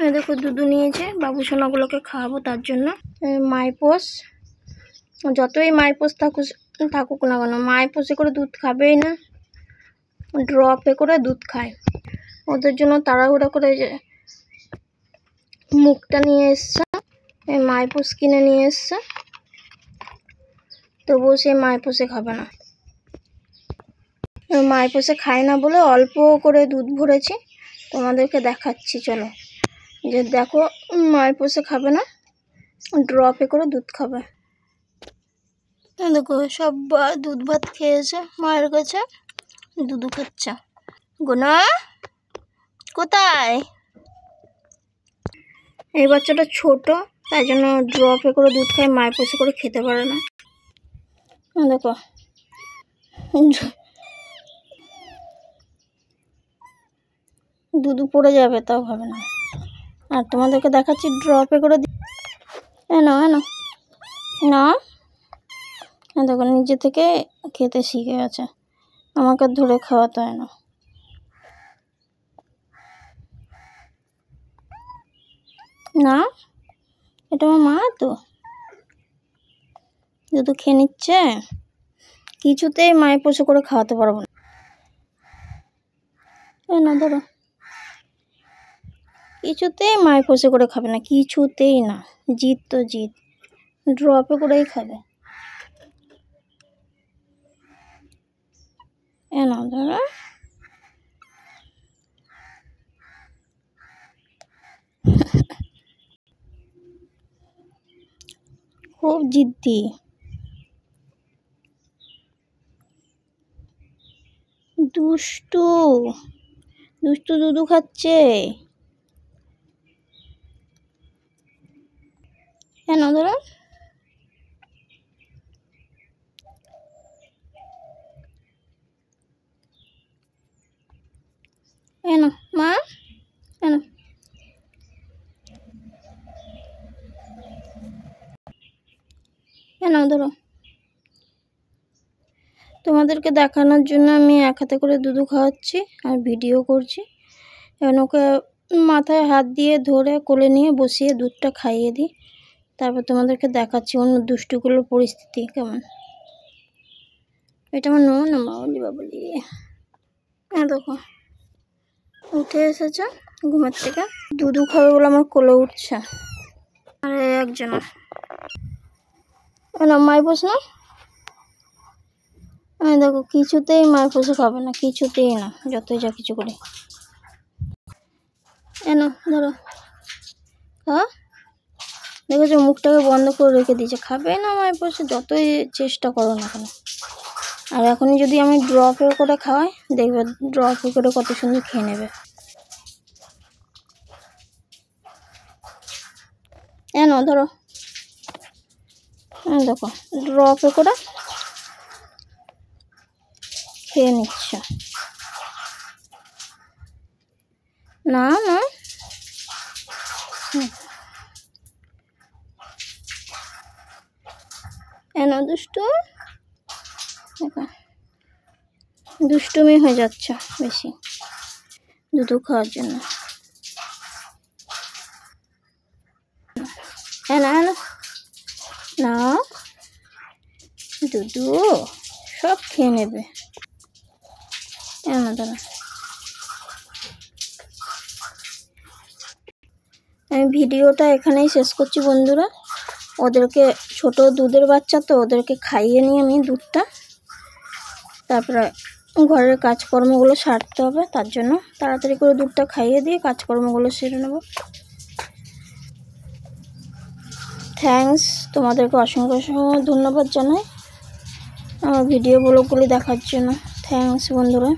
এই দেখো দুধ নিয়েছে, বাবু সোনাগুলোকে খাওয়াবো তার জন্য। মাইপোষ, যতই মাইপোষ থাকুক না কেন, মাইপোষে করে দুধ খাবেই না, ড্রপে করে দুধ খায়। ওদের জন্য তাড়াহুড়া করে মুখটা নিয়ে এসছে, এই মাইপোষ কিনে নিয়ে এসছে, তবুও সে মাইপোষে খাবে না। মাইপোষে খায় না বলে অল্প করে দুধ ভরেছি, তোমাদেরকে দেখাচ্ছি। চলো, যে দেখো মাইপোষে খাবে না, ড্রপে করে দুধ খাবে। দেখো সব দুধ ভাত খেয়েছে, মায়ের কাছে দুধ খাচ্ছে। গুনা কোথায়? এই বাচ্চাটা ছোট, তাই জন্য ড্রপে করে দুধ খায়, মাইপোষে করে খেতে পারে না। দেখো দুধ পড়ে যাবে, তাও হবে না। আর তোমাদেরকে দেখাচ্ছি ড্রপে করে। এনো না, দেখো নিজে থেকে খেতে শিখে গেছে, আমাকে ধরে খাওয়াতে হয় না। না, এটা আমার মা তো, দুধ খেয়ে নিচ্ছে, কিছুতেই মাইপোষে করে খাওয়াতে পারবো না। না ধরো, কিছুতেই মাইপোষে করে খাবে না, কিছুতেই না, জিদ তো জিদ, ড্রপে করেই খাবে। না ধরো, খুব জিদ্দি, দুষ্টু দুষ্টু, দুধু খাচ্ছে। না ধরো, এনো মা, এনো এনো ধরো। তোমাদেরকে দেখানোর জন্য আমি এক হাতে করে দুধ খাওয়াচ্ছি আর ভিডিও করছি। এখন ওকে মাথায় হাত দিয়ে ধরে কোলে নিয়ে বসিয়ে দুধটা খাইয়ে দিই, তারপর তোমাদেরকে দেখাচ্ছি অন্য দুষ্টুগুলোর পরিস্থিতি কেমন। এটা আমার না বাবলি বাবলি। হ্যাঁ দেখো উঠে এসেছে ঘুমের থেকে, দুধু খাবে বলে আমার কোলে উঠছে। আরে একজন মাইপোষ না, আমি দেখো কিছুতেই মাইপোষে খাবে না, কিছুতেই না, যতই যা কিছু করি। এনো ধরো, হ্যাঁ দেখেছো মুখটাকে বন্ধ করে রেখে দিয়েছে, খাবে না মাইপোষে, যতই চেষ্টা করো না কেন। আর এখনই যদি আমি ড্রপে করে খাওয়াই, দেখবে ড্রপে করে কত সুন্দর খেয়ে নেবে। এনো ধরো, দেখো ড্রপে করে খেয়ে নিচ্ছে। না না, এনো দুষ্টু, দুষ্টুমি হয়ে যাচ্ছে বেশি দুধ খাওয়ার জন্য। না না, দুধু সব খেয়ে নেবে। দাঁড়া, আমি ভিডিওটা এখানেই শেষ করছি বন্ধুরা। ওদেরকে ছোট দুধের বাচ্চা তো, ওদেরকে খাইয়ে নিয়ে আমি দুধটা, তারপরে ঘরের কাজকর্মগুলো সারতে হবে, তার জন্য তাড়াতাড়ি করে দুধটা খাইয়ে দিয়ে কাজকর্মগুলো সেরে নেব। থ্যাঙ্কস, তোমাদেরকে অসংখ্য ধন্যবাদ জানাই আমার ভিডিও ব্লগগুলি দেখার জন্য। থ্যাঙ্কস বন্ধুরা।